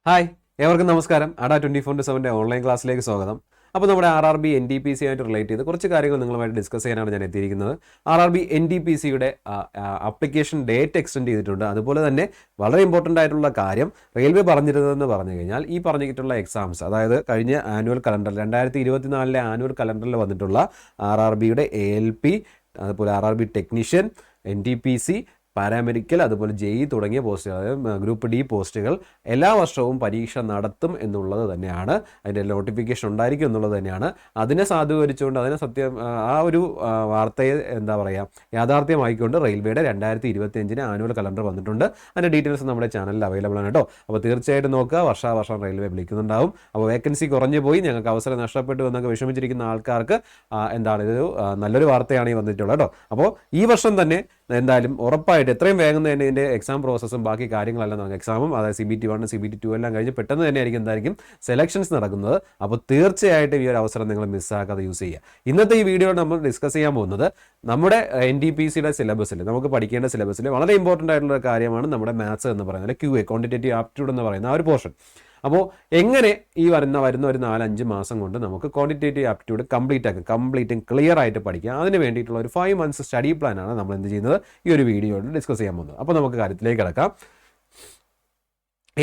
Hi, ഏവർക്കും നമസ്കാരം. അഡ 24/7 online ക്ലാസ്സിലേക്ക് സ്വാഗതം. അപ്പോൾ നമ്മുടെ RRB NTPC ആയിട്ട് റിലേറ്റ് ചെയ്ത് കുറച്ച് കാര്യങ്ങൾ നിങ്ങളുമായിട്ട് ഡിസ്കസ് ചെയ്യാനാണ് ഞാൻ എത്തിയിരിക്കുന്നത്. RRB NTPCയുടെ ആപ്ലിക്കേഷൻ ഡേറ്റ് എക്സ്റ്റെൻഡ് ചെയ്തിട്ടുണ്ട്. അതുപോലെ തന്നെ വളരെ ഇമ്പോർട്ടൻ്റ് ആയിട്ടുള്ള കാര്യം റെയിൽവേ പറഞ്ഞിരുന്നതെന്ന് പറഞ്ഞു കഴിഞ്ഞാൽ ഈ പറഞ്ഞിട്ടുള്ള എക്സാംസ്, അതായത് കഴിഞ്ഞ ആനുവൽ കലണ്ടർ 2024 ആനുവൽ കലണ്ടറിൽ വന്നിട്ടുള്ള RRBയുടെ ALP, അതുപോലെ RRB ടെക്നീഷ്യൻ, NTPC, പാരാമെഡിക്കൽ, അതുപോലെ JEE തുടങ്ങിയ പോസ്റ്റുകൾ, അതായത് ഗ്രൂപ്പ് D പോസ്റ്റുകൾ എല്ലാ വർഷവും പരീക്ഷ നടത്തും എന്നുള്ളത് തന്നെയാണ്. അതിൻ്റെ നോട്ടിഫിക്കേഷൻ ഉണ്ടായിരിക്കും എന്നുള്ളത് തന്നെയാണ്. അതിനെ സാധൂകരിച്ചുകൊണ്ട് അതിനെ ആ ഒരു വാർത്തയെ യാഥാർത്ഥ്യമായിക്കൊണ്ട് റെയിൽവേയുടെ 2025 ആനുവൽ കലണ്ടർ വന്നിട്ടുണ്ട്. അതിൻ്റെ ഡീറ്റെയിൽസ് നമ്മുടെ ചാനലിൽ അവൈലബിൾ ആണ് കേട്ടോ. അപ്പോൾ തീർച്ചയായിട്ടും നോക്കുക. വർഷാവർഷം റെയിൽവേ വിളിക്കുന്നുണ്ടാവും. അപ്പോൾ വേക്കൻസി കുറഞ്ഞു പോയി, ഞങ്ങൾക്ക് അവസരം നഷ്ടപ്പെട്ടു എന്നൊക്കെ വിഷമിച്ചിരിക്കുന്ന ആൾക്കാർക്ക് ഇതൊരു നല്ലൊരു വാർത്തയാണ് ഈ വന്നിട്ടുള്ളത് കേട്ടോ. അപ്പോൾ ഈ വർഷം തന്നെ എന്തായാലും ഉറപ്പായിട്ട് എത്രയും വേഗം തന്നെ ഇതിൻ്റെ എക്സാം പ്രോസസ്സും ബാക്കി കാര്യങ്ങളെല്ലാം നമുക്ക് എക്സാമും, അതായത് CBT 1 CBT 2 എല്ലാം കഴിഞ്ഞ് പെട്ടെന്ന് തന്നെ എന്തായിരിക്കും സെലക്ഷൻസ് നടക്കുന്നത്. അപ്പോൾ തീർച്ചയായിട്ടും ഈ ഒരു അവസരം നിങ്ങൾ മിസ്സാക്കാതെ യൂസ് ചെയ്യുക. ഇന്നത്തെ ഈ വീഡിയോ നമ്മൾ ഡിസ്കസ് ചെയ്യാൻ പോകുന്നത് നമ്മുടെ NTPCയുടെ സിലബസിൽ, നമുക്ക് പഠിക്കേണ്ട സിലബസിൽ വളരെ ഇമ്പോർട്ടൻ്റ് ആയിട്ടുള്ള കാര്യമാണ് നമ്മുടെ മാത്സ് എന്ന് പറയുന്നത്, QA ക്വാണ്ടിറ്റേറ്റീവ് ആപ്റ്റിറ്റ്യൂഡ് എന്ന് പറയുന്ന ആ ഒരു പോർഷൻ. അപ്പോൾ എങ്ങനെ ഈ വരുന്ന ഒരു 4-5 മാസം കൊണ്ട് നമുക്ക് ക്വാണ്ടിറ്റേറ്റീവ് ആപ്റ്റിറ്റ്യൂഡ് കംപ്ലീറ്റും ക്ലിയർ ആയിട്ട് പഠിക്കാം. അതിന് വേണ്ടിയിട്ടുള്ള ഒരു 5 months സ്റ്റഡി പ്ലാനാണ് നമ്മൾ എന്ത് ചെയ്യുന്നത് ഈ ഒരു വീഡിയോയിൽ ഡിസ്കസ് ചെയ്യാൻ പോകുന്നത്. അപ്പോൾ നമുക്ക് കാര്യത്തിലേക്ക് കിടക്കാം.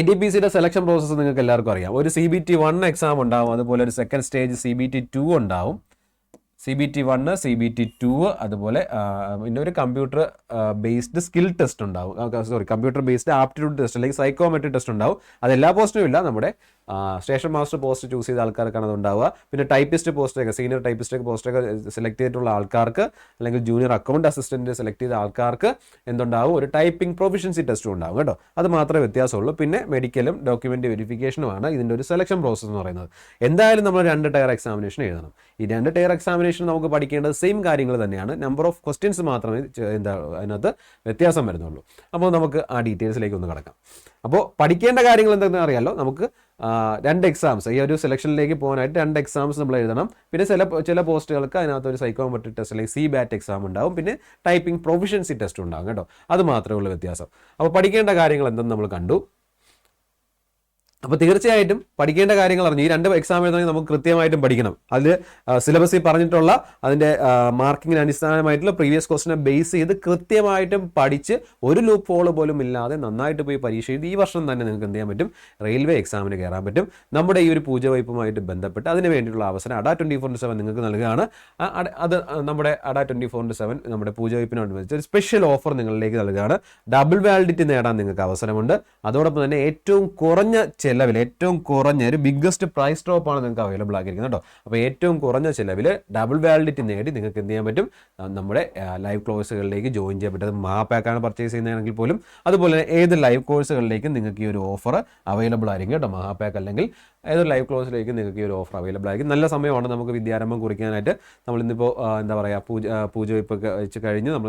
NTPCയുടെ സെലക്ഷൻ പ്രോസസ്സ് നിങ്ങൾക്ക് എല്ലാവർക്കും അറിയാം. ഒരു CBT 1 എക്സാം ഉണ്ടാവും, അതുപോലെ ഒരു സെക്കൻഡ് സ്റ്റേജ് CBT 2 ഉണ്ടാവും. CBT 1, CBT 2, അതുപോലെ പിന്നെ ഒരു കമ്പ്യൂട്ടർ ബേസ്ഡ് സ്കിൽ ടെസ്റ്റ് ഉണ്ടാവും. കമ്പ്യൂട്ടർ ബേസ്ഡ് ആപ്റ്റിറ്റ്യൂഡ് ടെസ്റ്റ് അല്ലെങ്കിൽ സൈക്കോമെട്രി ടെസ്റ്റ് ഉണ്ടാവും. അത് എല്ലാ പോസ്റ്റിനും ഇല്ല, നമ്മുടെ സ്റ്റേഷൻ മാസ്റ്റർ പോസ്റ്റ് ചൂസ് ചെയ്ത ആൾക്കാർക്കാണ് അത് ഉണ്ടാവുക. പിന്നെ ടൈപ്പിസ്റ്റ് പോസ്റ്റൊക്കെ, സീനിയർ ടൈപ്പിസ്റ്റ് പോസ്റ്റൊക്കെ സെലക്ട് ചെയ്തിട്ടുള്ള ആൾക്കാർക്ക്, അല്ലെങ്കിൽ ജൂനിയർ അക്കൗണ്ട് അസിസ്റ്റൻറ്റ് സെലക്ട് ചെയ്ത ആൾക്കാർക്ക് എന്തുണ്ടാവും, ഒരു ടൈപ്പിംഗ് പ്രൊഫിഷ്യൻസി ടെസ്റ്റും ഉണ്ടാവും കേട്ടോ. അത് മാത്രമേ വ്യത്യാസമുള്ളൂ. പിന്നെ മെഡിക്കലും ഡോക്യുമെൻ്റ് വെരിഫിക്കേഷനുമാണ് ഇതിൻ്റെ ഒരു സെലക്ഷൻ പ്രോസസ്സ് എന്ന് പറയുന്നത്. എന്തായാലും നമ്മൾ 2 ടയർ എക്സാമിനേഷൻ എഴുതണം. ഈ 2 ടയർ എക്സാമിനേഷൻ നമുക്ക് പഠിക്കേണ്ടത് സെയിം കാര്യങ്ങൾ തന്നെയാണ്. നമ്പർ ഓഫ് ക്വസ്റ്റ്യൻസ് മാത്രമേ അതിനകത്ത് വ്യത്യാസം വരുന്നുള്ളൂ. അപ്പോൾ നമുക്ക് ആ ഡീറ്റെയിൽസിലേക്ക് ഒന്ന് കിടക്കാം. അപ്പോൾ പഠിക്കേണ്ട കാര്യങ്ങൾ എന്തെന്ന് അറിയാമല്ലോ. നമുക്ക് 2 എക്സാംസ്, ഈ ഒരു സെലക്ഷനിലേക്ക് പോകാനായിട്ട് 2 എക്സാംസ് നമ്മൾ എഴുതണം. പിന്നെ ചില പോസ്റ്റുകൾക്ക് അതിനകത്ത് ഒരു സൈക്കോമെട്രിക് ടെസ്റ്റ് അല്ലെങ്കിൽ CBAT എക്സാം ഉണ്ടാവും. പിന്നെ ടൈപ്പിംഗ് പ്രൊഫിഷ്യൻസി ടെസ്റ്റ് ഉണ്ടാകും കേട്ടോ. അത് മാത്രമേ ഉള്ളൂ വ്യത്യാസം. അപ്പോൾ പഠിക്കേണ്ട കാര്യങ്ങൾ എന്തെന്ന് നമ്മൾ കണ്ടു. അപ്പോൾ തീർച്ചയായിട്ടും പഠിക്കേണ്ട കാര്യങ്ങൾ അറിഞ്ഞു. ഈ 2 എക്സാം എഴുതണമെങ്കിൽ നമുക്ക് കൃത്യമായിട്ടും പഠിക്കണം. അതിൽ സിലബസിൽ പറഞ്ഞിട്ടുള്ള അതിൻ്റെ മാർക്കിങ്ങിന് അടിസ്ഥാനമായിട്ടുള്ള പ്രീവിയസ് ക്വസ്റ്റിനെ ബേസ് ചെയ്ത് കൃത്യമായിട്ടും പഠിച്ച് ഒരു ലൂപ്പ് ഹോൾ പോലും ഇല്ലാതെ നന്നായിട്ട് പോയി പരീക്ഷ എഴുതി ഈ വർഷം തന്നെ നിങ്ങൾക്ക് എന്ത് ചെയ്യാൻ പറ്റും, റെയിൽവേ എക്സാമിന് കയറാൻ പറ്റും. നമ്മുടെ ഈ ഒരു പൂജവയ്പുമായിട്ട് ബന്ധപ്പെട്ട് അതിന് വേണ്ടിയിട്ടുള്ള അവസരം അഡ 24/7 നിങ്ങൾക്ക് നൽകുകയാണ്. അത് നമ്മുടെ അഡ 24/7 നമ്മുടെ പൂജവയ്പ്പിനോട് ഒരു സ്പെഷ്യൽ ഓഫർ നിങ്ങളിലേക്ക് നൽകുകയാണ്. ഡബിൾ വാലിഡിറ്റി നേടാൻ നിങ്ങൾക്ക് അവസരമുണ്ട്. അതോടൊപ്പം തന്നെ ഏറ്റവും കുറഞ്ഞ ചിലവിൽ, ഏറ്റവും കുറഞ്ഞ ഒരു ബിഗ്ഗസ്റ്റ് പ്രൈസ് ഡ്രോപ്പാണ് നിങ്ങൾക്ക് അവൈലബിൾ ആക്കിയിരിക്കുന്നത് കേട്ടോ. അപ്പോൾ ഏറ്റവും കുറഞ്ഞ ചിലവിൽ ഡബിൾ വാലിഡിറ്റി നേടി നിങ്ങൾക്ക് എന്ത് ചെയ്യാൻ പറ്റും, നമ്മുടെ ലൈവ് കോഴ്സുകളിലേക്ക് ജോയിൻ ചെയ്യാൻ പറ്റും. അത് മഹാപാക്കാണ് പർച്ചേസ് ചെയ്യുന്നതെങ്കിൽ പോലും, അതുപോലെ ഏത് ലൈവ് കോഴ്സുകളിലേക്കും നിങ്ങൾക്ക് ഈ ഒരു ഓഫർ അവൈലബിൾ ആയിരിക്കും കേട്ടോ. മഹാപാക്ക് അല്ലെങ്കിൽ ഏതൊരു ലൈവ് ക്ലോസിലേക്ക് നിങ്ങൾക്ക് ഈ ഒരു ഓഫർ അവൈലബിൾ ആയിരിക്കും. നല്ല സമയമാണ് നമുക്ക് വിദ്യാരംഭം കുറിക്കാനായിട്ട്. നമ്മളിന്നിപ്പോൾ പൂജ വെപ്പൊക്കെ വെച്ച് കഴിഞ്ഞ് നമ്മൾ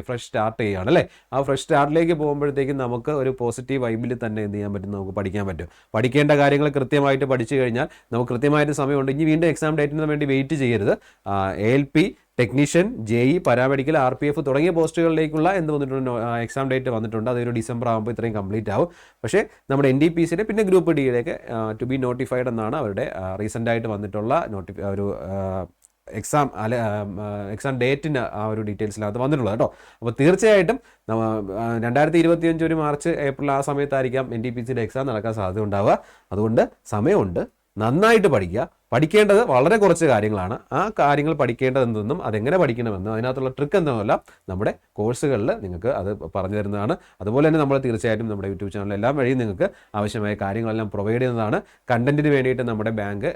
ഫ്രഷ് സ്റ്റാർട്ട് ചെയ്യുകയാണ് അല്ലേ. ആ ഫ്രഷ് സ്റ്റാർട്ടിലേക്ക് പോകുമ്പോഴത്തേക്കും നമുക്ക് ഒരു പോസിറ്റീവ് വൈബിൽ തന്നെ എന്ത് ചെയ്യാൻ പറ്റും, നമുക്ക് പഠിക്കാൻ പറ്റും. പഠിക്കേണ്ട കാര്യങ്ങൾ കൃത്യമായിട്ട് പഠിച്ചു കഴിഞ്ഞാൽ നമുക്ക് കൃത്യമായിട്ട് സമയമുണ്ട്. ഇനി വീണ്ടും എക്സാം ഡേറ്റിന് വേണ്ടി വെയിറ്റ് ചെയ്യരുത്. ALP, technician, JEE, paramedical, RPF തുടങ്ങിയ പോസ്റ്റുകളിലേക്കുള്ള എന്ത് വന്നിട്ടുണ്ട്, എക്സാം ഡേറ്റ് വന്നിട്ടുണ്ട്. അതൊരു ഡിസംബർ ആകുമ്പോൾ ഇത്രയും കംപ്ലീറ്റ് ആവും. പക്ഷേ നമ്മുടെ NTPCയുടെ പിന്നെ ഗ്രൂപ്പ് Dയിലേക്ക് ടു ബി നോട്ടിഫൈഡ് എന്നാണ് അവരുടെ റീസെൻ്റ് ആയിട്ട് വന്നിട്ടുള്ള ഒരു എക്സാം ഡേറ്റിൻ്റെ ആ ഒരു ഡീറ്റെയിൽസിനകത്ത് വന്നിട്ടുള്ളത് കേട്ടോ. അപ്പോൾ തീർച്ചയായിട്ടും 2025 ഒരു മാർച്ച് ഏപ്രിൽ ആ സമയത്തായിരിക്കാം NTPCയുടെ എക്സാം നടക്കാൻ സാധ്യത ഉണ്ടാവുക. അതുകൊണ്ട് സമയമുണ്ട്, നന്നായിട്ട് പഠിക്കുക. പഠിക്കേണ്ടത് വളരെ കുറച്ച് കാര്യങ്ങളാണ്. ആ കാര്യങ്ങൾ പഠിക്കേണ്ടത് എന്തെന്നും അതെങ്ങനെ പഠിക്കണമെന്നും അതിനകത്തുള്ള ട്രിക്ക് എന്തെന്നല്ല നമ്മുടെ കോഴ്സുകളിൽ നിങ്ങൾക്ക് അത് പറഞ്ഞു തരുന്നതാണ്. അതുപോലെ തന്നെ നമ്മൾ തീർച്ചയായിട്ടും നമ്മുടെ യൂട്യൂബ് ചാനലെല്ലാം വഴി നിങ്ങൾക്ക് ആവശ്യമായ കാര്യങ്ങളെല്ലാം പ്രൊവൈഡ് ചെയ്യുന്നതാണ്. കണ്ടന്റിന് വേണ്ടിയിട്ട് നമ്മുടെ ബാങ്ക്,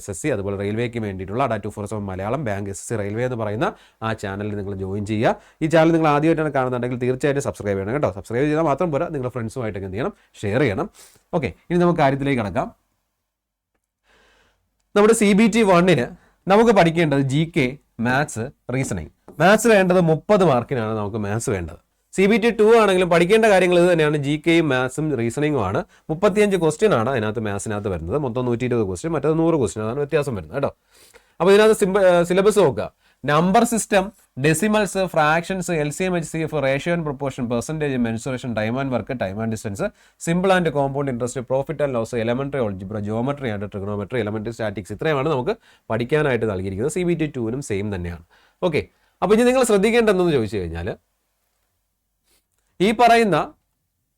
SSC, അതുപോലെ റെയിൽവേക്ക് വേണ്ടിയിട്ടുള്ള അഡ 24/7 മലയാളം, ബാങ്ക് SSC റെയിൽവേ എന്ന് പറയുന്ന ആ ചാനലിൽ നിങ്ങൾ ജോയിൻ ചെയ്യുക. ഈ ചാനൽ നിങ്ങൾ ആദ്യമായിട്ടാണ് കാണുന്നുണ്ടെങ്കിൽ തീർച്ചയായിട്ടും സബ്സ്ക്രൈബ് ചെയ്യണം കേട്ടോ. സബ്സ്ക്രൈബ് ചെയ്താൽ മാത്രം പോരാ, നിങ്ങളുടെ ഫ്രണ്ട്സുമായിട്ടൊക്കെ എന്ത് ചെയ്യണം, ഷെയർ ചെയ്യണം. ഓക്കെ, ഇനി നമുക്ക് കാര്യത്തിലേക്ക് കടക്കാം. നമ്മുടെ CBT 1 നമുക്ക് പഠിക്കേണ്ടത് GK, മാത്സ്, റീസണിങ്. മാത്സ് വേണ്ടത് 30 മാർക്കിനാണ് നമുക്ക് മാത്സ് വേണ്ടത്. CBT 2 ആണെങ്കിലും പഠിക്കേണ്ട കാര്യങ്ങൾ ഇത് തന്നെയാണ്. GKയും മാത്സും റീസണിങ്ങും ആണ്. 35 ക്വസ്റ്റ്യൻ ആണ് അതിനകത്ത് മാത്സിനകത്ത് വരുന്നത്. മൊത്തം 120 ക്വസ്റ്റ്യൻ, മറ്റേത് 100 ക്വസ്റ്റ്യൻ. അതാണ് വ്യത്യാസം വരുന്നത് കേട്ടോ. അപ്പോൾ ഇതിനകത്ത് സിലബസ് നോക്കുക. Number system, decimals, fractions, LCM, HCF, ratio and proportion, percentage, mensuration, time and work, time and distance, simple and compound interest, profit and loss, elementary algebra, geometry and trigonometry, elementary statics, ഇത്രയുമാണ് നമുക്ക് പഠിക്കാനായിട്ട് നൽകിയിരിക്കുന്നത്. CBT 2-നും same തന്നെയാണ്. Okay, അപ്പോൾ ഇനി നിങ്ങൾ ശ്രദ്ധിക്കേണ്ടതെന്ന് ചോദിച്ചു കഴിഞ്ഞാൽ ഈ പറയുന്ന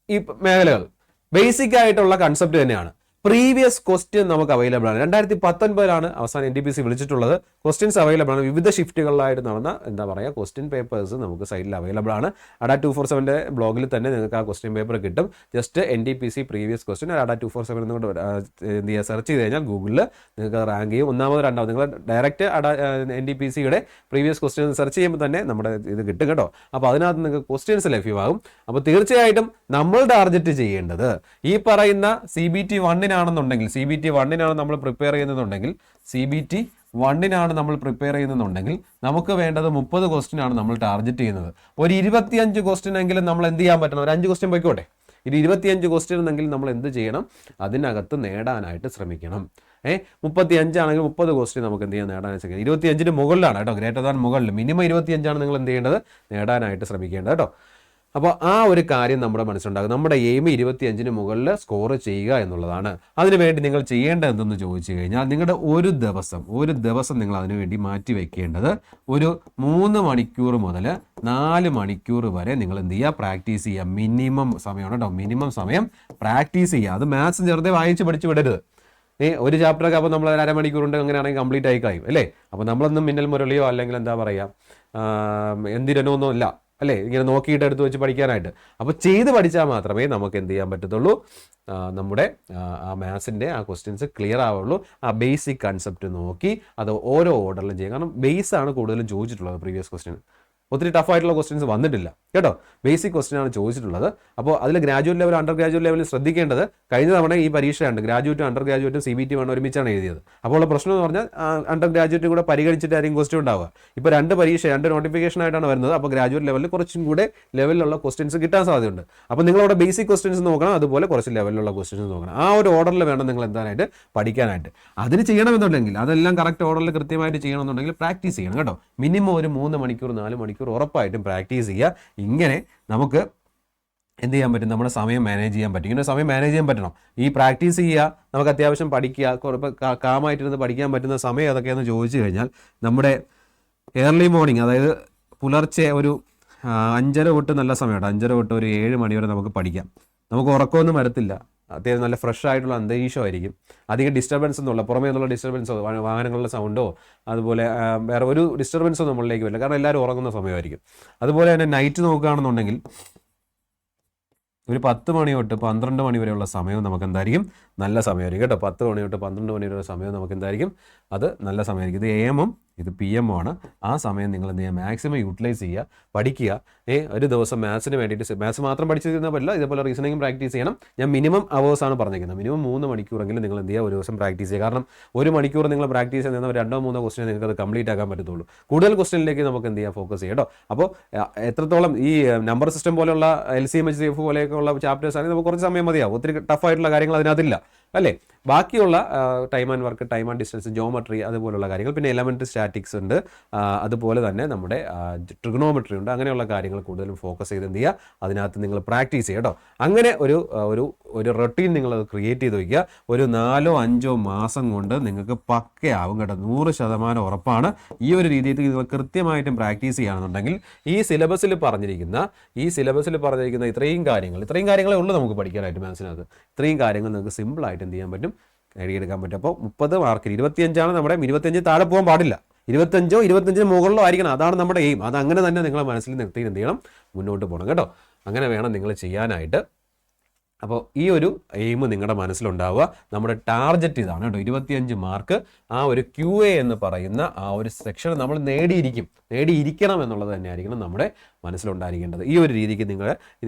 ഈ മേഖലകൾ ബേസിക് ആയിട്ടുള്ള കൺസെപ്റ്റ് തന്നെയാണ്. പ്രീവിയസ് ക്വസ്റ്റ്യൻ നമുക്ക് അവൈലബിൾ ആണ്. 2019 അവസാനം NTPC വിളിച്ചിട്ടുള്ളത്. ക്വസ്റ്റ്യൻസ് അവൈലബിൾ ആണ്. വിവിധ ഷിഫ്റ്റുകളിലായിട്ട് നടന്ന എന്താ പറയുക ക്വസ്റ്റ്യൻ പേപ്പേഴ്സ് നമുക്ക് സൈഡിൽ അവൈലബിൾ ആണ്. ADA 247 ബ്ലോഗിൽ തന്നെ നിങ്ങൾക്ക് ആ ക്വസ്റ്റ്യൻ പേപ്പർ കിട്ടും. Just NTPC previous question ADA 247 എന്നുകൊണ്ട് എന്ത് ചെയ്യുക, സെർച്ച് ചെയ്ത് കഴിഞ്ഞാൽ ഗൂഗിളിൽ നിങ്ങൾക്ക് റാങ്ക് ചെയ്യും. ഒന്നാമത് രണ്ടാമത് നിങ്ങൾ ഡയറക്റ്റ് NTPCയുടെ പ്രീവിയസ് ക്വസ്റ്റ്യൻ സെർച്ച് ചെയ്യുമ്പോൾ തന്നെ നമ്മുടെ ഇത് കിട്ടും കേട്ടോ. അപ്പോൾ അതിനകത്ത് നിങ്ങൾക്ക് ക്വസ്റ്റ്യൻസ് ലഭ്യമാകും. അപ്പോൾ തീർച്ചയായിട്ടും നമ്മൾ ടാർഗറ്റ് ചെയ്യേണ്ടത് ഈ പറയുന്ന CBT 1-നാണെന്നുണ്ടെങ്കിൽ, CBT 1-നാണ് നമ്മൾ പ്രിപ്പയർ ചെയ്യുന്നതെന്നുണ്ടെങ്കിൽ, CBT 1-നാണ് നമ്മൾ പ്രിപ്പയർ ചെയ്യുന്നതെന്നുണ്ടെങ്കിൽ നമുക്ക് വേണ്ടത് 30 ക്വസ്റ്റ്യൻ ആണ് നമ്മൾ ടാർഗറ്റ് ചെയ്യുന്നത്. ഒരു 25 ക്വസ്റ്റ്യൻ എങ്കിലും നമ്മൾ എന്ത് ചെയ്യാൻ പറ്റണം? ഒരു 5 ക്വസ്റ്റ്യൻ പോയിക്കോട്ടെ. ഇത് 25 ക്വസ്റ്റ്യൻ എന്നെങ്കിലും നമ്മൾ എന്ത് ചെയ്യണം? അതിനകത്ത് നേടാനായിട്ട് ശ്രമിക്കണം. 35 ആണെങ്കിൽ 30 ക്വസ്റ്റ്യൻ നമുക്ക് എന്ത് ചെയ്യാൻ നേടാനായിട്ട് ശ്രമിക്കണം. 25-ന് മുകളിലാണ് കേട്ടോ, ഗ്രേറ്റർ ദാൻ മുകളിൽ. മിനിമം 25 നിങ്ങൾ എന്ത് ചെയ്യേണ്ടത്? നേടാനായിട്ട് ശ്രമിക്കേണ്ടത് കേട്ടോ. അപ്പോൾ ആ ഒരു കാര്യം നമ്മുടെ മനസ്സിലുണ്ടാകും. നമ്മുടെ എയിം 25-ന് മുകളിൽ സ്കോർ ചെയ്യുക എന്നുള്ളതാണ്. അതിനുവേണ്ടി നിങ്ങൾ ചെയ്യേണ്ടത് എന്തെന്ന് ചോദിച്ചു കഴിഞ്ഞാൽ നിങ്ങളുടെ ഒരു ദിവസം നിങ്ങൾ അതിനുവേണ്ടി മാറ്റി വെക്കേണ്ടത് ഒരു 3 മണിക്കൂർ മുതൽ 4 മണിക്കൂർ വരെ നിങ്ങൾ എന്ത് ചെയ്യുക? പ്രാക്ടീസ് ചെയ്യുക. മിനിമം സമയമാണ് കേട്ടോ, മിനിമം സമയം പ്രാക്ടീസ് ചെയ്യുക. അത് മാത്സ് ചെറുതെ വായിച്ച് പഠിച്ച് വിടരുത്. ഒരു ചാപ്റ്ററൊക്കെ അപ്പോൾ നമ്മൾ 1/2 മണിക്കൂറുണ്ട് അങ്ങനെയാണെങ്കിൽ കംപ്ലീറ്റ് ആയി കഴിയും അല്ലേ. അപ്പോൾ നമ്മളൊന്നും മിന്നൽ മുരളിയോ അല്ലെങ്കിൽ എന്താ പറയുക എന്തിരനൊന്നും ഇല്ല അല്ലേ, ഇങ്ങനെ നോക്കിയിട്ട് എടുത്ത് വെച്ച് പഠിക്കാനായിട്ട്. അപ്പോൾ ചെയ്ത് പഠിച്ചാൽ മാത്രമേ നമുക്ക് എന്ത് ചെയ്യാൻ പറ്റത്തുള്ളൂ, നമ്മുടെ ആ മാത്സിൻ്റെ ആ ക്വസ്റ്റ്യൻസ് ക്ലിയർ ആവുള്ളൂ. ആ ബേസിക് കൺസെപ്റ്റ് നോക്കി അത് ഓരോ ഓർഡറിലും ചെയ്യും. കാരണം ബേസാണ് കൂടുതലും ചോദിച്ചിട്ടുള്ളത്. പ്രീവിയസ് ക്വസ്റ്റ്യൻ ഒത്തിരി ടഫായിട്ടുള്ള ക്വസ്റ്റ്യൻസ് വന്നിട്ടില്ല കേട്ടോ, ബേസിക് ക്വസ്റ്റ്യൻ ആണ് ചോദിച്ചിട്ടുള്ളത്. അപ്പോൾ അതിൽ ഗ്രാജുവേറ്റ് ലെവൽ, അണ്ടർ ഗ്രാജുവേറ്റ് ലെവലിൽ ശ്രദ്ധിക്കേണ്ടത്, കഴിഞ്ഞ തവണ ഈ പരീക്ഷയുണ്ട് ഗ്രാജുവേറ്റും അണ്ടർ ഗ്രാജുവേറ്റും CBT 1 ഒരുമിച്ചാണ് എഴുതിയത്. അപ്പോൾ ഉള്ള പ്രശ്നം എന്ന് പറഞ്ഞാൽ അണ്ടർ ഗ്രാജുവേറ്റും കൂടെ പരിഗണിച്ചിട്ടായിരിക്കും ക്വസ്റ്റ്യൻ ഉണ്ടാവുക. ഇപ്പോൾ 2 പരീക്ഷ 2 നോട്ടിഫിക്കേഷൻ ആയിട്ടാണ് വരുന്നത്. അപ്പോൾ ഗ്രാജുവേറ്റ് ലെവലിൽ കുറച്ചും കൂടെ ലെവലിലുള്ള ക്വസ്റ്റ്യൻസ് കിട്ടാൻ സാധ്യതയുണ്ട്. അപ്പോൾ നിങ്ങളവിടെ ബേസിക് ക്വസ്റ്റ്യൻസ് നോക്കണം, അതുപോലെ കുറച്ച് ലെവലിലുള്ള ക്വസ്റ്റ്യൻസ് നോക്കണം. ആ ഒരു ഓർഡറിൽ വേണം നിങ്ങൾ എന്താനായിട്ട് പഠിക്കാനായിട്ട്. അതിന് ചെയ്യണമെന്നുണ്ടെങ്കിൽ അതെല്ലാം കറക്റ്റ് ഓർഡറിൽ കൃത്യമായിട്ട് ചെയ്യണമെന്നുണ്ടെങ്കിൽ പ്രാക്ടീസ് ചെയ്യണം കേട്ടോ. മിനിമം ഒരു 3 മണിക്കൂർ 4 മണിക്കൂർ ഉറപ്പായിട്ടും പ്രാക്ടീസ് ചെയ്യുക. ഇങ്ങനെ നമുക്ക് എന്ത് ചെയ്യാൻ പറ്റും? നമ്മുടെ സമയം മാനേജ് ചെയ്യാൻ പറ്റും. ഇങ്ങനെ സമയം മാനേജ് ചെയ്യാൻ പറ്റണം. ഈ പ്രാക്ടീസ് ചെയ്യുക, നമുക്ക് അത്യാവശ്യം പഠിക്കുക, കാമായിട്ടിരുന്ന് പഠിക്കാൻ പറ്റുന്ന സമയം ഏതൊക്കെയാണെന്ന് ചോദിച്ചു കഴിഞ്ഞാൽ നമ്മുടെ ഏർലി മോർണിംഗ്, അതായത് പുലർച്ചെ ഒരു 5:30 തൊട്ട് നല്ല സമയമാണ്. 5:30 തൊട്ട് ഒരു 7 മണി വരെ നമുക്ക് പഠിക്കാം. നമുക്ക് ഉറക്കമൊന്നും വരത്തില്ല. അത്യാവശ്യം നല്ല ഫ്രഷ് ആയിട്ടുള്ള അന്തരീക്ഷമായിരിക്കും. അധികം ഡിസ്റ്റർബൻസ് ഒന്നുമില്ല, പുറമേ നിന്നുള്ള ഡിസ്റ്റർബൻസോ വാഹനങ്ങളുടെ സൗണ്ടോ അതുപോലെ വേറെ ഒരു ഡിസ്റ്റർബൻസോ നമ്മളിലേക്ക് വരില്ല. കാരണം എല്ലാവരും ഉറങ്ങുന്ന സമയമായിരിക്കും. അതുപോലെ തന്നെ നൈറ്റ് നോക്കുകയാണെന്നുണ്ടെങ്കിൽ ഒരു 10 മണി തൊട്ട് 12 മണി വരെയുള്ള സമയം നമുക്ക് എന്തായിരിക്കും? നല്ല സമയമായിരിക്കും കേട്ടോ. 10 മണി തൊട്ട് 12 മണി വരെയുള്ള സമയം നമുക്ക് എന്തായിരിക്കും? അത് നല്ല സമയമായിരിക്കും. ഇത് AM-ഉം ഇത് PM ആണ്. ആ സമയം നിങ്ങൾ എന്ത് ചെയ്യുക? മാക്സിമം യൂട്ടിലൈസ് ചെയ്യുക, പഠിക്കുക. ഒരു ദിവസം മാത്സിന് വേണ്ടിയിട്ട് മാത്സ് മാത്രം പഠിച്ചു തീർന്നാൽ പറ്റില്ല, ഇതേപോലെ റീസണിങ്ങും പ്രാക്ടീസ് ചെയ്യണം. ഞാൻ മിനിമം അവേഴ്സാണ് പറഞ്ഞിരിക്കുന്നത്. മിനിമം 3 മണിക്കൂറെങ്കിലും നിങ്ങൾ എന്ത് ചെയ്യുക? ഒരു ദിവസം പ്രാക്ടീസ് ചെയ്യുക. കാരണം 1 മണിക്കൂർ നിങ്ങൾ പ്രാക്ടീസ് ചെയ്യുന്ന 2-3 ക്വസ്റ്റ്യൻ നിങ്ങൾക്ക് അത് കംപ്ലീറ്റ് ആക്കാൻ പറ്റത്തുള്ളൂ. കൂടുതൽ ക്വസ്റ്റ്യനിലേക്ക് നമുക്ക് എന്ത് ചെയ്യാം? ഫോക്കസ് ചെയ്യാം കേട്ടോ. അപ്പോൾ എത്രത്തോളം ഈ നമ്പർ സിസ്റ്റം പോലെയുള്ള LCM HCF പോലെയൊക്കെയുള്ള ചാപ്റ്റേഴ്സ് ആണെങ്കിൽ നമുക്ക് കുറച്ച് സമയം മതിയാവും. ഒത്തിരി ടഫായിട്ടുള്ള കാര്യങ്ങൾ അതിനകത്തില്ല അല്ലേ. ബാക്കിയുള്ള time and work, time and distance, geometry അതുപോലുള്ള കാര്യങ്ങൾ, പിന്നെ എലമെൻ്ററി സ്റ്റാറ്റിക്സ് ഉണ്ട്, അതുപോലെ തന്നെ നമ്മുടെ ട്രിഗണോമെട്രി ഉണ്ട്. അങ്ങനെയുള്ള കാര്യങ്ങൾ കൂടുതലും ഫോക്കസ് ചെയ്ത് എന്ത് ചെയ്യുക? അതിനകത്ത് നിങ്ങൾ പ്രാക്ടീസ് ചെയ്യുക കേട്ടോ. അങ്ങനെ ഒരു റൊട്ടീൻ നിങ്ങളത് ക്രിയേറ്റ് ചെയ്ത് വയ്ക്കുക. ഒരു 4-5 മാസം കൊണ്ട് നിങ്ങൾക്ക് പക്കയാവും കേട്ടോ. 100% ഉറപ്പാണ്. ഈ ഒരു രീതിയിൽ നിങ്ങൾ കൃത്യമായിട്ടും പ്രാക്ടീസ് ചെയ്യുകയാണെന്നുണ്ടെങ്കിൽ ഈ സിലബസിൽ പറഞ്ഞിരിക്കുന്ന ഇത്രയും കാര്യങ്ങളേ ഉള്ളൂ നമുക്ക് പഠിക്കാനായിട്ട്. മനസ്സിനകത്ത് ഇത്രയും കാര്യങ്ങൾ നിങ്ങൾക്ക് സിമ്പിളായിട്ട് എന്ത് ചെയ്യാൻ പറ്റും? നേടിയെടുക്കാൻ പറ്റും. അപ്പോൾ 30 മാർക്കിൽ 25 നമ്മുടെ 25 താഴെ പോകാൻ പാടില്ല. 25-25 മുകളിലോ ആയിരിക്കണം. അതാണ് നമ്മുടെ എയിം. അത് അങ്ങനെ തന്നെ നിങ്ങളെ മനസ്സിൽ നിർത്തി എന്ത് ചെയ്യണം? മുന്നോട്ട് പോകണം കേട്ടോ. അങ്ങനെ വേണം നിങ്ങൾ ചെയ്യാനായിട്ട്. അപ്പോൾ ഈ ഒരു എയിം നിങ്ങളുടെ മനസ്സിലുണ്ടാവുക. നമ്മുടെ ടാർഗറ്റ് ഇതാണ് കേട്ടോ, 25 മാർക്ക്. ആ ഒരു QA എന്ന് പറയുന്ന ആ ഒരു സെക്ഷൻ നമ്മൾ നേടിയിരിക്കണം എന്നുള്ളത് തന്നെയായിരിക്കണം നമ്മുടെ മനസ്സിലുണ്ടായിരിക്കേണ്ടത്. ഈ ഒരു രീതിക്ക് നിങ്ങൾ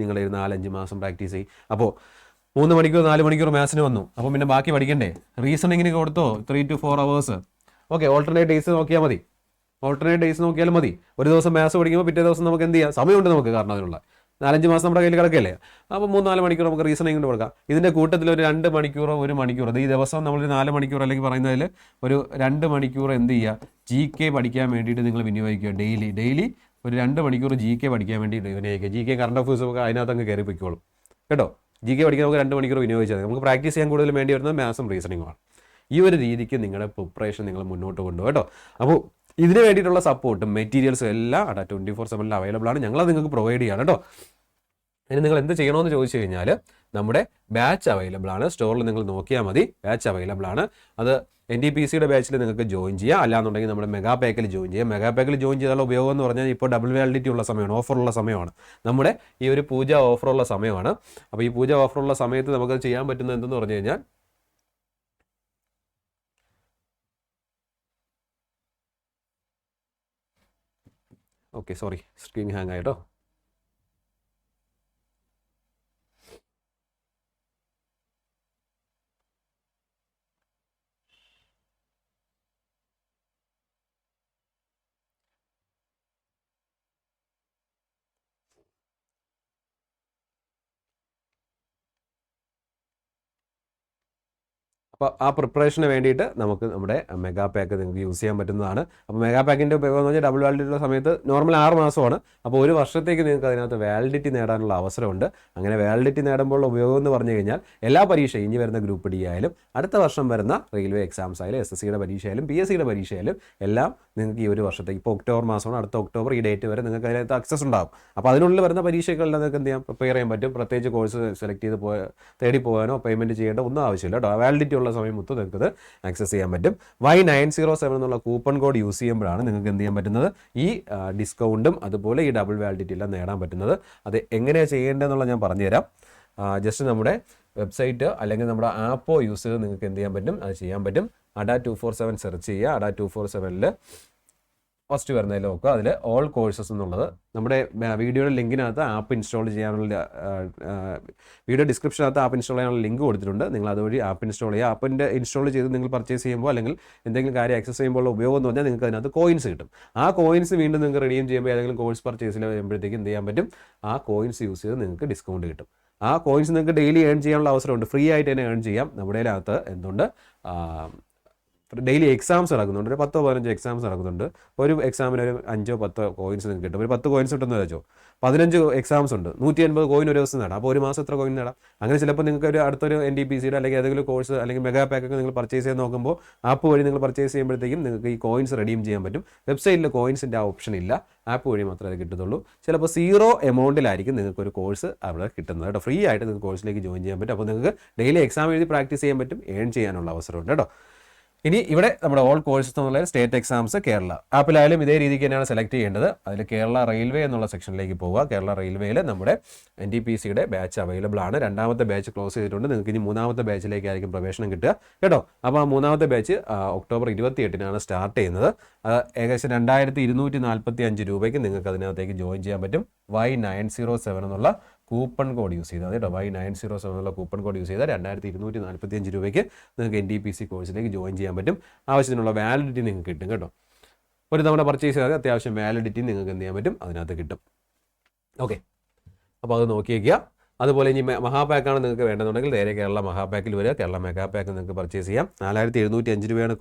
4-5 മാസം പ്രാക്ടീസ് ചെയ്യും. അപ്പോൾ 3 മണിക്കൂർ 4 മണിക്കൂർ മാത്സിന് വന്നു. അപ്പോൾ പിന്നെ ബാക്കി പഠിക്കണ്ടേ? റീസണിങ്ങിന് കൊടുത്തോ 3 to 4 hours. Okay, alternate days നോക്കിയാൽ മതി. ഒരു ദിവസം മാത്സ് പഠിക്കുമ്പോൾ പിറ്റേ ദിവസം നമുക്ക് എന്ത് ചെയ്യാം? സമയമുണ്ട് നമുക്ക്. കാരണം അതിനുള്ള 4-5 മാസം നമ്മുടെ കയ്യിൽ കിടക്കല്ലേ. അപ്പോൾ 3-4 മണിക്കൂർ നമുക്ക് റീസണിങ് കൊണ്ട് കൊടുക്കാം. ഇതിൻ്റെ കൂട്ടത്തിൽ ഒരു 2 മണിക്കൂറോ 1 മണിക്കൂറോ, ഈ ദിവസം നമ്മളൊരു 4 മണിക്കൂർ അല്ലെങ്കിൽ പറയുന്നതിൽ ഒരു 2 മണിക്കൂർ എന്ത് ചെയ്യുക, GK പഠിക്കാൻ വേണ്ടിയിട്ട് നിങ്ങൾ വിനിയോഗിക്കുക. ഡെയിലി ഒരു 2 മണിക്കൂർ GK പഠിക്കാൻ വേണ്ടി വിനിയോഗിക്കുക. GK കറണ്ട് അഫയേഴ്സ് ഒക്കെ അതിനകത്ത് അങ്ങ് കയറി പൊയ്ക്കോളും കേട്ടോ. GK പഠിക്കാൻ നമുക്ക് 2 മണിക്കൂർ വിനിയോഗിച്ചാൽ നമുക്ക് പ്രാക്ടീസ് ചെയ്യാൻ കൂടുതൽ വേണ്ടി വരുന്നത് മാത്സും റീസണിങ്ങുമാണ്. ഈ ഒരു രീതിക്ക് നിങ്ങളുടെ പ്രിപ്പറേഷൻ നിങ്ങൾ മുന്നോട്ട് കൊണ്ടുപോകും കേട്ടോ. അപ്പോൾ ഇതിന് വേണ്ടിയിട്ടുള്ള സപ്പോർട്ടും മെറ്റീരിയൽസും എല്ലാം അവിടെ 24/7 അവൈലബിൾ ആണ്. ഞങ്ങളത് നിങ്ങൾക്ക് പ്രൊവൈഡ് ചെയ്യാണ് കേട്ടോ. ഇനി നിങ്ങൾ എന്ത് ചെയ്യണമെന്ന് ചോദിച്ചു കഴിഞ്ഞാൽ നമ്മുടെ ബാച്ച് അവൈലബിൾ ആണ്. സ്റ്റോറിൽ നിങ്ങൾ നോക്കിയാൽ മതി, ബാച്ച് അവൈലബിൾ ആണ്. അത് NTPCയുടെ ബാച്ചിൽ നിങ്ങൾക്ക് ജോയിൻ ചെയ്യാം, അല്ലാന്നുണ്ടെങ്കിൽ നമ്മുടെ മെഗാ പാക്കിൽ ജോയിൻ ചെയ്യാം. മെഗാ പാക്കിൽ ജോയിൻ ചെയ്താലുള്ള ഉപയോഗം എന്ന് പറഞ്ഞാൽ ഇപ്പോൾ ഡബിൾ വാലിഡിറ്റി ഉള്ള സമയമാണ്, ഓഫറുള്ള സമയമാണ്. നമ്മുടെ ഈ ഒരു പൂജ ഓഫറുള്ള സമയമാണ്. അപ്പോൾ ഈ പൂജ ഓഫറുള്ള സമയത്ത് നമുക്ക് ചെയ്യാൻ പറ്റുന്നത് എന്തെന്ന് പറഞ്ഞു കഴിഞ്ഞാൽ ഓക്കെ സോറി സ്ക്രീൻ ഹാങ് ആയിട്ടോ. അപ്പോൾ ആ പ്രിപ്പറേഷന് വേണ്ടിയിട്ട് നമുക്ക് നമ്മുടെ മെഗാ പാക്ക് നിങ്ങൾക്ക് യൂസ് ചെയ്യാൻ പറ്റുന്നതാണ്. അപ്പോൾ മെഗാ പാക്കിൻ്റെ ഉപയോഗം എന്ന് പറഞ്ഞാൽ ഡബിൾ വാലിഡിറ്റി ഉള്ള സമയത്ത് നോർമൽ 6 മാസമാണ്. അപ്പോൾ ഒരു വർഷത്തേക്ക് നിങ്ങൾക്ക് അതിനകത്ത് വാലിഡിറ്റി നേടാനുള്ള അവസരമുണ്ട്. അങ്ങനെ വാലിഡിറ്റി നേടുമ്പോൾ ഉപയോഗം എന്ന് പറഞ്ഞു കഴിഞ്ഞാൽ എല്ലാ പരീക്ഷയും ഇനി വരുന്ന ഗ്രൂപ്പ് ഡി ആയാലും അടുത്ത വർഷം വരുന്ന റെയിൽവേ എക്സാംസ് ആയാലും SSCയുടെ പരീക്ഷ ആയാലും PSCയുടെ പരീക്ഷ ആയാലും എല്ലാം നിങ്ങൾക്ക് ഈ ഒരു വർഷത്തേക്ക്, ഇപ്പോൾ ഒക്ടോബർ മാസമാണ്, അടുത്ത ഒക്ടോബർ ഈ ഡേറ്റ് വരെ നിങ്ങൾക്ക് അതിനകത്ത് ആക്സസ് ഉണ്ടാകും. അപ്പോൾ അതിനുള്ളിൽ വരുന്ന പരീക്ഷകളിൽ നിങ്ങൾക്ക് എന്ത് ചെയ്യാം, പ്രിപ്പയർ ചെയ്യാൻ പറ്റും. പ്രത്യേകിച്ച് കോഴ്സ് സെലക്ട് ചെയ്ത് തേടി പോകാനോ പേയ്മെൻറ്റ് ചെയ്യേണ്ട ഒന്നും ആവശ്യമില്ല കേട്ടോ. വാലിഡിറ്റി ഉള്ള സമയം മൊത്തം നിങ്ങൾക്ക് ആക്സസ് ചെയ്യാൻ പറ്റും. Y907 എന്നുള്ള കൂപ്പൺ കോഡ് യൂസ് ചെയ്യുമ്പോഴാണ് നിങ്ങൾക്ക് എന്ത് ചെയ്യാൻ പറ്റുന്നത്, ഈ ഡിസ്കൗണ്ടും അതുപോലെ ഈ ഡബിൾ വാലിഡിറ്റി എല്ലാം നേടാൻ പറ്റുന്നത്. അത് എങ്ങനെയാണ് ചെയ്യേണ്ടതെന്നുള്ള ഞാൻ പറഞ്ഞുതരാം. ജസ്റ്റ് നമ്മുടെ വെബ്സൈറ്റ് അല്ലെങ്കിൽ നമ്മുടെ ആപ്പോ യൂസ് ചെയ്ത് നിങ്ങൾക്ക് എന്ത് ചെയ്യാൻ പറ്റും, അത് ചെയ്യാൻ പറ്റും. അഡ 247 സെർച്ച് ചെയ്യുക. അഡ 247ൽ ഫസ്റ്റ് വരുന്നതിൽ നോക്കുക, അതിൽ ഓൾ കോഴ്സസ് എന്നുള്ളത് നമ്മുടെ വീഡിയോയുടെ ലിങ്കിനകത്ത് ആപ്പ് ഇൻസ്റ്റാൾ ചെയ്യാനുള്ള വീഡിയോ ഡിസ്ക്രിപ്ഷനകത്ത് ആപ്പ് ഇൻസ്റ്റാൾ ചെയ്യാനുള്ള ലിങ്ക് കൊടുത്തിട്ടുണ്ട്. നിങ്ങൾ അതുവഴി ആപ്പ് ഇൻസ്റ്റാൾ ചെയ്യുക. ആപ്പിൻ്റെ ഇൻസ്റ്റാൾ ചെയ്ത് നിങ്ങൾ പർച്ചേസ് ചെയ്യുമ്പോൾ അല്ലെങ്കിൽ എന്തെങ്കിലും കാര്യം ആക്സസ് ചെയ്യുമ്പോൾ ഉപയോഗം എന്ന് പറഞ്ഞാൽ നിങ്ങൾക്ക് അതിനകത്ത് കോയിൻസ് കിട്ടും. ആ കോയിൻസ് വീണ്ടും നിങ്ങൾക്ക് റിഡീം ചെയ്യുമ്പോൾ ഏതെങ്കിലും കോഴ്സ് പർച്ചേസിൽ വരുമ്പോഴത്തേക്ക് എന്ത് ചെയ്യാൻ പറ്റും, ആ കോയിൻസ് യൂസ് ചെയ്ത് നിങ്ങൾക്ക് ഡിസ്കൗണ്ട് കിട്ടും. ആ കോയിൻസ് നിങ്ങൾക്ക് ഡെയിലി ഏൺ ചെയ്യാനുള്ള അവസരമുണ്ട്. ഫ്രീ ആയിട്ട് തന്നെ ഏൺ ചെയ്യാം. നമ്മുടെ അകത്ത് എന്തുണ്ട്, ഡെയിലി എക്സാംസ് നടക്കുന്നുണ്ട്. ഒരു 10-15 എക്സാംസ് നടക്കുന്നുണ്ട്. ഒരു എക്സാമിന് ഒരു 5-10 കോയിൻസ് നിങ്ങൾക്ക് കിട്ടും. ഒരു 10 കോയിൻസ് കിട്ടുമെന്ന് വെച്ചോ, 15 എക്സാംസ് ഉണ്ട്, 180 കോയിൻ ഒരു ദിവസം നേടാം. അപ്പോൾ ഒരു മാസം എത്ര കോയിൻ നേടാം? അങ്ങനെ ചിലപ്പോൾ നിങ്ങൾക്ക് ഒരു അടുത്തൊരു NTPCയുടെ അല്ലെങ്കിൽ ഏതെങ്കിലും കോഴ്സ് അല്ലെങ്കിൽ മെഗാ പാക്കൊക്കെ നിങ്ങൾ പർച്ചേസ് ചെയ്യാൻ നോക്കുമ്പോൾ ആപ്പ് വഴി നിങ്ങൾ പർച്ചേസ് ചെയ്യുമ്പോഴത്തേക്കും നിങ്ങൾക്ക് ഈ കോയിൻസ് റെഡീം ചെയ്യാൻ പറ്റും. വെബ്സൈറ്റിൽ കോയിൻസിൻ്റെ ആ ഓപ്ഷൻ ഇല്ല, ആപ്പ് വഴി മാത്രമേ അത് കിട്ടത്തുള്ളൂ. ചിലപ്പോൾ 0 എമൗണ്ടിലായിരിക്കും നിങ്ങൾക്ക് ഒരു കോഴ്സ് അവിടെ കിട്ടുന്നത് കേട്ടോ. ഫ്രീ ആയിട്ട് നിങ്ങൾക്ക് കോഴ്സിലേക്ക് ജോയിൻ ചെയ്യാൻ പറ്റും. അപ്പോൾ നിങ്ങൾക്ക് ഡെയിലി എക്സാം എഴുതി പ്രാക്ടീസ് ചെയ്യാൻ പറ്റും, ഏൺ ചെയ്യാനുള്ള അവസരമുണ്ട് കേട്ടോ. ഇനി ഇവിടെ നമ്മുടെ ഓൾ കോഴ്സസ് എന്നുള്ള സ്റ്റേറ്റ് എക്സാംസ് കേരള ആപ്പിലായാലും ഇതേ രീതിക്ക് തന്നെയാണ് സെലക്ട് ചെയ്യേണ്ടത്. അതിൽ കേരള റെയിൽവേ എന്നുള്ള സെക്ഷനിലേക്ക് പോവുക. കേരള റെയിൽവേയിൽ നമ്മുടെ NTPCയുടെ ബാച്ച് അവൈലബിൾ ആണ്. 2ാമത്തെ ബാച്ച് ക്ലോസ് ചെയ്തിട്ടുണ്ട്. നിങ്ങൾക്ക് ഇനി 3ാമത്തെ ബാച്ചിലേക്കായിരിക്കും പ്രവേശനം കിട്ടുക കേട്ടോ. അപ്പോൾ ആ 3ാമത്തെ ബാച്ച് ഒക്ടോബർ 28-നാണ് സ്റ്റാർട്ട് ചെയ്യുന്നത്. ഏകദേശം 2245 രൂപയ്ക്ക് നിങ്ങൾക്ക് അതിനകത്തേക്ക് ജോയിൻ ചെയ്യാൻ പറ്റും. Y907 എന്നുള്ള കൂപ്പൺ കോഡ് യൂസ് ചെയ്താൽ കേട്ടോ. Y907 എന്നുള്ള കൂപ്പൺ കോഡ് യൂസ് ചെയ്താൽ 2245 രൂപയ്ക്ക് നിങ്ങൾക്ക് NTPC കോഴ്സിലേക്ക് ജോയിൻ ചെയ്യാൻ പറ്റും. ആവശ്യത്തിനുള്ള വാലിഡിറ്റി നിങ്ങൾക്ക് കിട്ടും കേട്ടോ. ഒരു തവണ പർച്ചേസ് ചെയ്താൽ അത്യാവശ്യം വാലിഡിറ്റി നിങ്ങൾക്ക് എന്ത് ചെയ്യാൻ പറ്റും, അതിനകത്ത് കിട്ടും. ഓക്കെ, അപ്പോൾ അത് നോക്കി വയ്ക്കുക. അതുപോലെ ഇനി മഹാപാക്കാണ് നിങ്ങൾക്ക് വേണ്ടതെന്നുണ്ടെങ്കിൽ നേരെ കേരള മഹാപാക്കിൽ വരിക. കേരള മെഗാ പാക്ക് നിങ്ങൾക്ക് പർച്ചേസ് ചെയ്യാം. 4705 രൂപയാണ്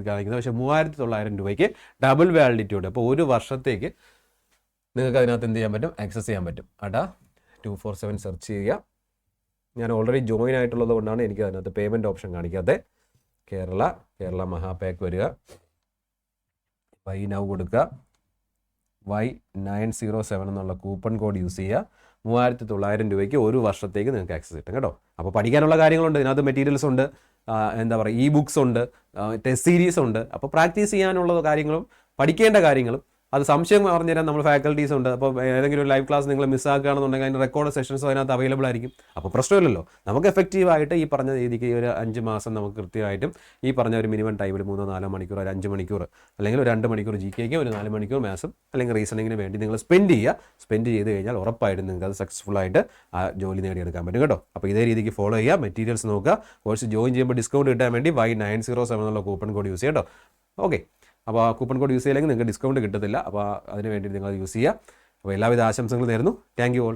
കാണിക്കുന്നത്. പക്ഷേ 3900 രൂപയ്ക്ക് ഡബിൾ വാലിഡിറ്റി ഉണ്ട്. അപ്പോൾ ഒരു വർഷത്തേക്ക് നിങ്ങൾക്ക് അതിനകത്ത് എന്ത് ചെയ്യാൻ പറ്റും, ആക്സസ് ചെയ്യാൻ പറ്റും. അട 247 സെർച്ച് ചെയ്യുക. ഞാൻ ഓൾറെഡി ജോയിൻ ആയിട്ടുള്ളത് കൊണ്ടാണ് എനിക്ക് അതിനകത്ത് പേയ്മെൻറ്റ് ഓപ്ഷൻ കാണിക്കാത്തത്. കേരള മഹാപാക്ക് വരിക, വൈ നൗ കൊടുക്കുക, Y907 എന്നുള്ള കൂപ്പൺ കോഡ് യൂസ് ചെയ്യുക. 3900 രൂപയ്ക്ക് ഒരു വർഷത്തേക്ക് നിങ്ങൾക്ക് ആക്സസ് കിട്ടും കേട്ടോ. അപ്പോൾ പഠിക്കാനുള്ള കാര്യങ്ങളുണ്ട്, ഇതിനകത്ത് മെറ്റീരിയൽസ് ഉണ്ട്, എന്താ പറയുക, ഇ ബുക്സ് ഉണ്ട്, ടെസ്റ്റ് സീരീസ് ഉണ്ട്. അപ്പോൾ പ്രാക്ടീസ് ചെയ്യാനുള്ള കാര്യങ്ങളും പഠിക്കേണ്ട കാര്യങ്ങളും അത് സംശയം പറഞ്ഞുതരാൻ നമ്മൾ ഫാക്കൽറ്റീസ് ഉണ്ട്. അപ്പോൾ ഏതെങ്കിലും ഒരു ലൈവ് ക്ലാസ് നിങ്ങൾ മിസ്സാക്കുകയാണെന്നുണ്ടെങ്കിൽ അതിൻ്റെ റെക്കോർഡ് സെഷൻസ് അതിനകത്ത് അവൈലബിൾ ആയിരിക്കും. അപ്പോൾ പ്രശ്നമില്ലല്ലോ. നമുക്ക് എഫക്റ്റീവായിട്ട് ഈ പറഞ്ഞ രീതിക്ക് ഒരു 5 മാസം നമുക്ക് കൃത്യമായിട്ടും ഈ പറഞ്ഞ ഒരു മിനിമം ടൈമിൽ 3-4 മണിക്കൂർ, ഒരു 5 മണിക്കൂർ അല്ലെങ്കിൽ ഒരു 2 മണിക്കൂർ GKയ്ക്ക്, ഒരു 4 മണിക്കൂർ മാത്സും അല്ലെങ്കിൽ റീസണിങ്ങിന് വേണ്ടി നിങ്ങൾ സ്പെൻഡ് ചെയ്ത് കഴിഞ്ഞാൽ ഉറപ്പായിട്ടും നിങ്ങൾക്ക് അത് സക്സസ്ഫുള്ളായിട്ട് ആ ജോലി നേടിയെടുക്കാൻ പറ്റും കേട്ടോ. അപ്പോൾ ഇതേ രീതിക്ക് ഫോളോ ചെയ്യുക, മെറ്റീരിയൽസ് നോക്കുക. കോഴ്സ് ജോയിൻ ചെയ്യുമ്പോൾ ഡിസ്കൗണ്ട് കിട്ടാൻ വേണ്ടി Y907 എന്നുള്ള കൂപ്പൺ കോഡ് യൂസ് ചെയ്യാം കേട്ടോ. ഓക്കെ, അപ്പോൾ ആ കൂപ്പൺ കോഡ് യൂസ് ചെയ്യില്ലെങ്കിൽ നിങ്ങൾക്ക് ഡിസ്കൗണ്ട് കിട്ടത്തില്ല. അപ്പോൾ അതിന് വേണ്ടി നിങ്ങൾ യൂസ് ചെയ്യുക. അപ്പോൾ എല്ലാവിധ ആശംസകളും നേരുന്നു. Thank you all.